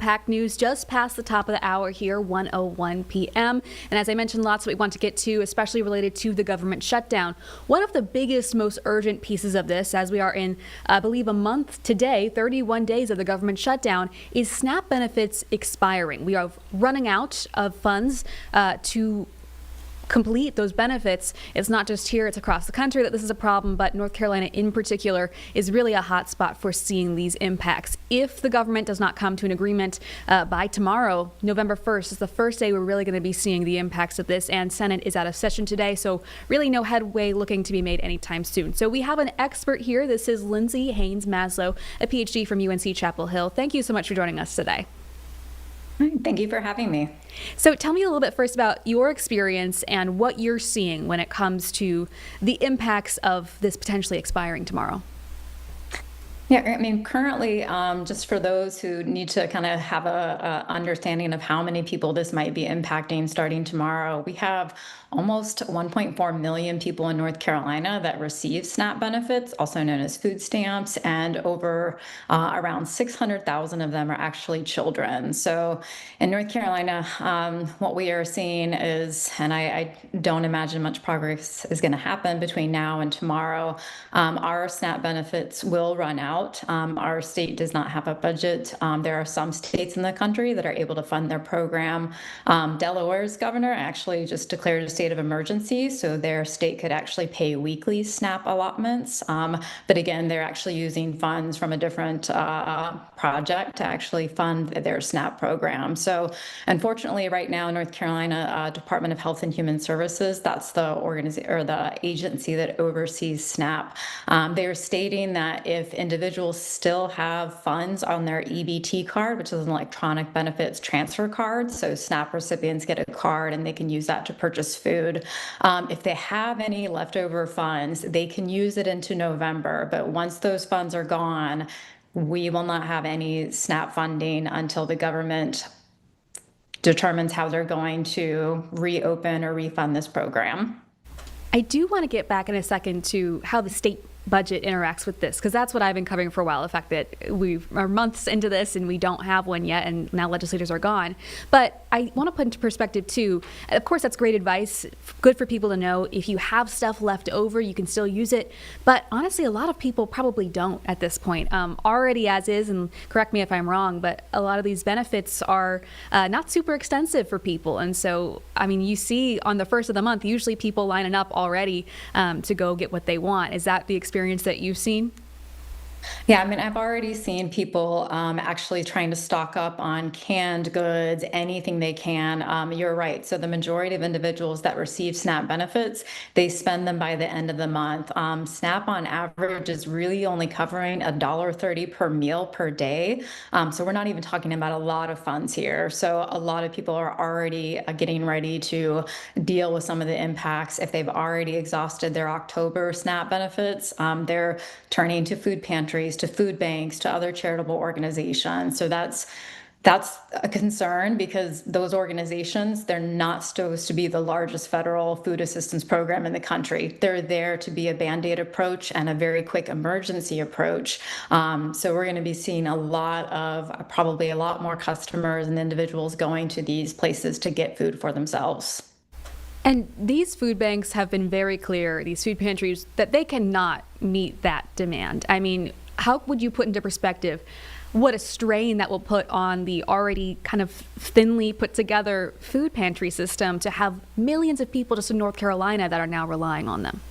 packed news just past the top of the hour here, 1:01 p.m. And as I mentioned, lots that we want to get to, especially related to the government shutdown. One of the biggest, most urgent pieces of this, as we are in, I believe, a month today, 31 days of the government shutdown, is SNAP benefits expiring. We are running out of funds to complete those benefits. It's not just here, it's across the country that this is a problem, but North Carolina in particular is really a hot spot for seeing these impacts. If the government does not come to an agreement by tomorrow, November 1st is the first day we're really going to be seeing the impacts of this, and Senate is out of session today, so really no headway looking to be made anytime soon. So we have an expert here. This is Lindsay Haynes-Maslow, a PhD from UNC Chapel Hill. Thank you so much for joining us today. Thank you for having me. So tell me a little bit first about your experience and what you're seeing when it comes to the impacts of this potentially expiring tomorrow. Yeah, I mean, currently, just for those who need to kind of have a understanding of how many people this might be impacting starting tomorrow, we have almost 1.4 million people in North Carolina that receive SNAP benefits, also known as food stamps, and over around 600,000 of them are actually children. So in North Carolina, what we are seeing is, and I don't imagine much progress is going to happen between now and tomorrow, our SNAP benefits will run out. Our state does not have a budget. There are some states in the country that are able to fund their program. Delaware's governor actually just declared a state of emergency, so their state could actually pay weekly SNAP allotments. But again, they're actually using funds from a different project to actually fund their SNAP program. So unfortunately, right now, North Carolina Department of Health and Human Services, that's the organization or the agency that oversees SNAP. They are stating that if individuals still have funds on their EBT card, which is an electronic benefits transfer card, so SNAP recipients get a card and they can use that to purchase food. If they have any leftover funds, they can use it into November. But once those funds are gone, we will not have any SNAP funding until the government determines how they're going to reopen or refund this program. I do want to get back in a second to how the state budget interacts with this, because that's what I've been covering for a while, the fact that we are months into this and we don't have one yet, and now legislators are gone. But I want to put into perspective too, of course that's great advice, good for people to know. If you have stuff left over, you can still use it, but honestly a lot of people probably don't at this point, already as is, and correct me if I'm wrong, but a lot of these benefits are not super extensive for people. And so I mean, you see on the first of the month usually people lining up already to go get what they want. Is that the experience that you've seen? Yeah, I mean, I've already seen people actually trying to stock up on canned goods, anything they can. You're right. So the majority of individuals that receive SNAP benefits, they spend them by the end of the month. SNAP on average is really only covering $1.30 per meal per day. So we're not even talking about a lot of funds here. So a lot of people are already getting ready to deal with some of the impacts. If they've already exhausted their October SNAP benefits, they're turning to food pantries, to food banks, to other charitable organizations. So that's a concern, because those organizations, they're not supposed to be the largest federal food assistance program in the country. They're there to be a Band-Aid approach and a very quick emergency approach. So we're going to be seeing probably a lot more customers and individuals going to these places to get food for themselves. And these food banks have been very clear, these food pantries, that they cannot meet that demand. I mean, how would you put into perspective what a strain that will put on the already kind of thinly put together food pantry system to have millions of people just in North Carolina that are now relying on them?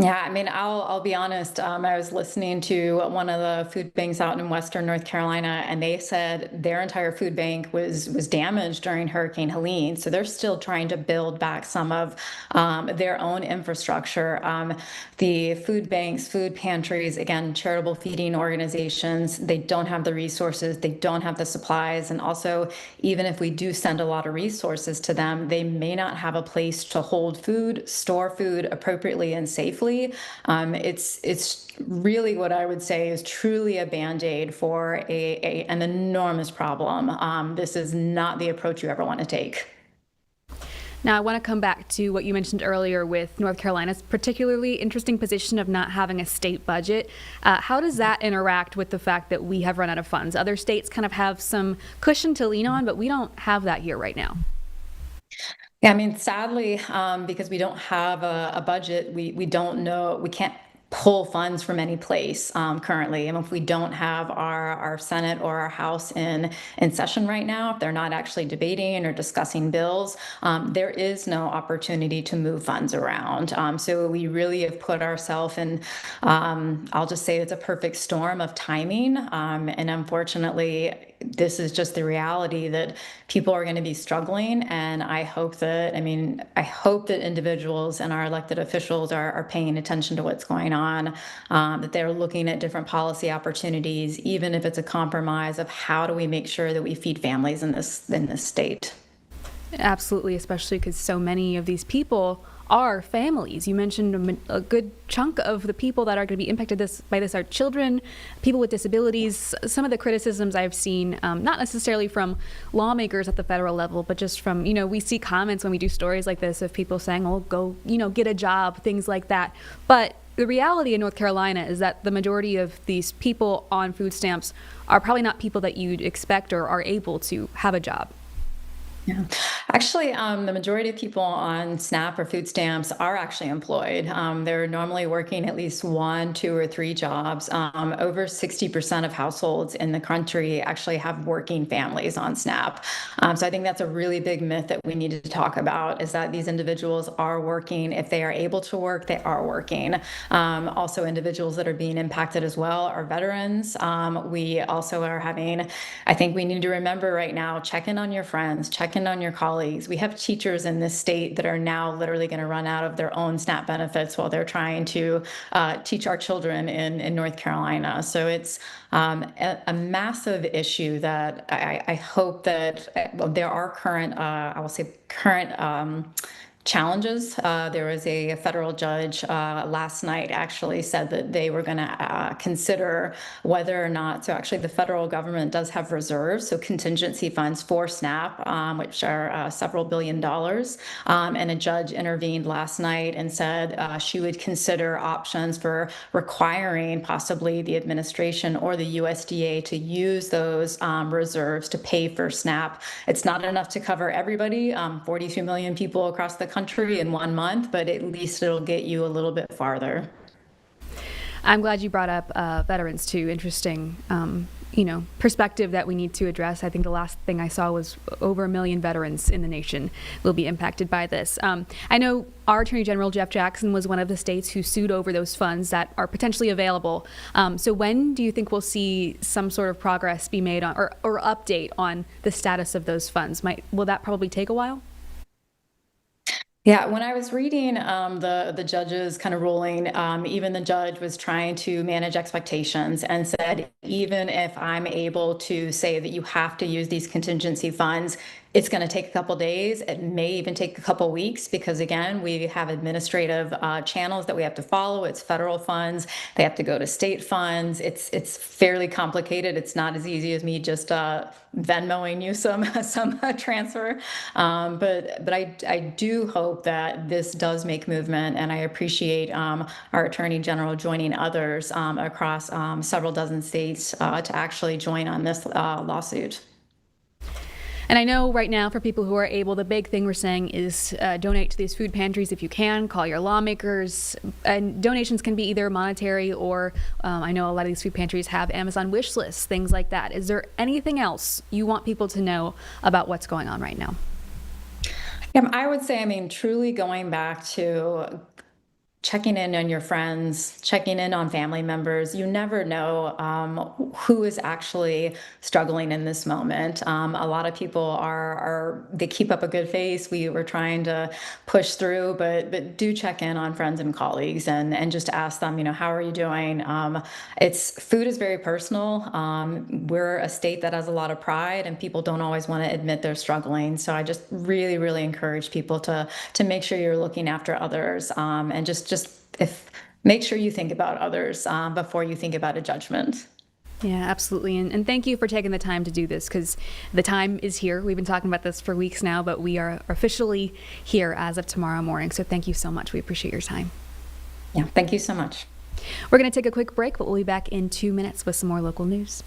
Yeah, I mean, I'll be honest. I was listening to one of the food banks out in Western North Carolina, and they said their entire food bank was damaged during Hurricane Helene. So they're still trying to build back some of their own infrastructure. The food banks, food pantries, again, charitable feeding organizations, they don't have the resources, they don't have the supplies, and also, even if we do send a lot of resources to them, they may not have a place to hold food, store food appropriately and safely. It's really, what I would say is truly a Band-Aid for an enormous problem. This is not the approach you ever want to take. Now, I want to come back to what you mentioned earlier with North Carolina's particularly interesting position of not having a state budget. How does that interact with the fact that we have run out of funds? Other states kind of have some cushion to lean on, but we don't have that here right now. Yeah, I mean, sadly, because we don't have a budget, we don't know, we can't pull funds from any place currently. And if we don't have our Senate or our House in session right now, if they're not actually debating or discussing bills, there is no opportunity to move funds around. So we really have put ourselves in, I'll just say it's a perfect storm of timing. And unfortunately, this is just the reality that people are going to be struggling. And I hope that, I mean, I hope that individuals and our elected officials are paying attention to what's going on, that they're looking at different policy opportunities, even if it's a compromise of how do we make sure that we feed families in this state. Absolutely, especially because so many of these people are families. You mentioned a good chunk of the people that are going to be impacted by this are children, people with disabilities. Some of the criticisms I've seen, not necessarily from lawmakers at the federal level, but just from, we see comments when we do stories like this of people saying, oh, go, get a job, things like that. But the reality in North Carolina is that the majority of these people on food stamps are probably not people that you'd expect or are able to have a job. Yeah. Actually, the majority of people on SNAP or food stamps are actually employed. They're normally working at least one, two, or three jobs. Over 60% of households in the country actually have working families on SNAP. So I think that's a really big myth that we need to talk about, is that these individuals are working. If they are able to work, they are working. Also, individuals that are being impacted as well are veterans. We also are having, I think we need to remember right now, check in on your friends, check in on your colleagues. We have teachers in this state that are now literally going to run out of their own SNAP benefits while they're trying to teach our children in North Carolina. So it's a massive issue that I hope that well, there are current, I will say current challenges. There was a federal judge last night actually said that they were going to consider whether or not, so actually the federal government does have reserves, so contingency funds for SNAP, which are several $billions. And a judge intervened last night and said she would consider options for requiring possibly the administration or the USDA to use those reserves to pay for SNAP. It's not enough to cover everybody, 42 million people across the country in 1 month, but at least it'll get you a little bit farther. I'm glad you brought up veterans too. Interesting, perspective that we need to address. I think the last thing I saw was over 1 million veterans in the nation will be impacted by this. I know our Attorney General, Jeff Jackson, was one of the states who sued over those funds that are potentially available. So when do you think we'll see some sort of progress be made on or update on the status of those funds? Will that probably take a while? Yeah, when I was reading the judge's kind of ruling, even the judge was trying to manage expectations and said, even if I'm able to say that you have to use these contingency funds, it's going to take a couple days. It may even take a couple weeks because, again, we have administrative channels that we have to follow. It's federal funds. They have to go to state funds. It's fairly complicated. It's not as easy as me just Venmoing you some transfer. But I do hope that this does make movement, and I appreciate our Attorney General joining others across several dozen states to actually join on this lawsuit. And I know right now for people who are able, the big thing we're saying is donate to these food pantries if you can, call your lawmakers. And donations can be either monetary or I know a lot of these food pantries have Amazon wish lists, things like that. Is there anything else you want people to know about what's going on right now? Yeah, I would say, I mean, truly going back to checking in on your friends, checking in on family members. You never know who is actually struggling in this moment. A lot of people they keep up a good face. We were trying to push through, but do check in on friends and colleagues and just ask them, how are you doing? Food is very personal. We're a state that has a lot of pride, and people don't always want to admit they're struggling. So I just really, really encourage people to make sure you're looking after others and just if make sure you think about others before you think about a judgment. Yeah, absolutely. And thank you for taking the time to do this, because the time is here. We've been talking about this for weeks now, but we are officially here as of tomorrow morning. So thank you so much. We appreciate your time. Yeah, thank you so much. We're going to take a quick break, but we'll be back in 2 minutes with some more local news.